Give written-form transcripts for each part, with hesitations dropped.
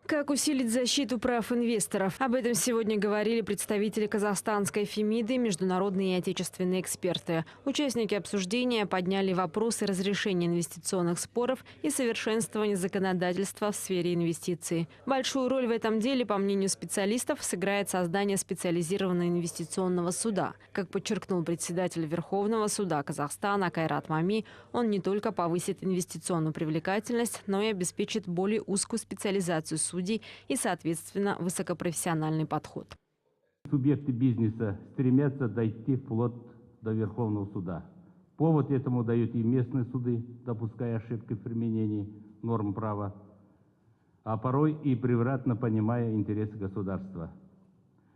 Как усилить защиту прав инвесторов? Об этом сегодня говорили представители казахстанской Фемиды, международные и отечественные эксперты. Участники обсуждения подняли вопросы разрешения инвестиционных споров и совершенствования законодательства в сфере инвестиций. Большую роль в этом деле, по мнению специалистов, сыграет создание специализированного инвестиционного суда. Как подчеркнул председатель Верховного суда Казахстана Кайрат Мами, он не только повысит инвестиционную привлекательность, но и обеспечит более узкую специализацию судей и, соответственно, высокопрофессиональный подход. Субъекты бизнеса стремятся дойти вплоть до Верховного суда. Повод этому дают и местные суды, допуская ошибки в применении норм права, а порой и превратно понимая интересы государства.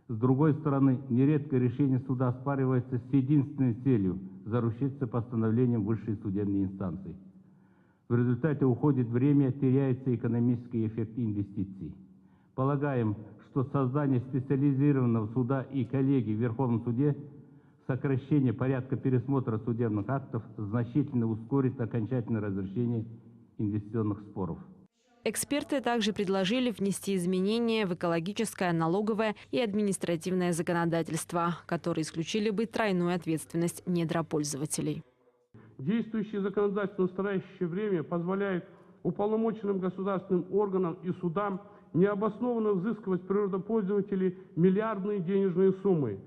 С другой стороны, нередко решение суда оспаривается с единственной целью – заручиться постановлением высшей судебной инстанции. В результате уходит время, теряется экономический эффект инвестиций. Полагаем, что создание специализированного суда и коллегий в Верховном суде, сокращение порядка пересмотра судебных актов значительно ускорит окончательное разрешение инвестиционных споров. Эксперты также предложили внести изменения в экологическое, налоговое и административное законодательство, которые исключили бы тройную ответственность недропользователей. Действующее законодательство в настоящее время позволяет уполномоченным государственным органам и судам необоснованно взыскивать с природопользователей миллиардные денежные суммы.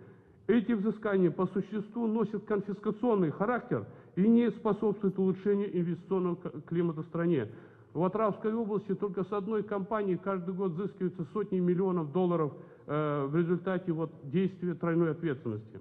Эти взыскания по существу носят конфискационный характер и не способствуют улучшению инвестиционного климата в стране. В Атырауской области только с одной компании каждый год взыскиваются сотни миллионов долларов в результате действия тройной ответственности.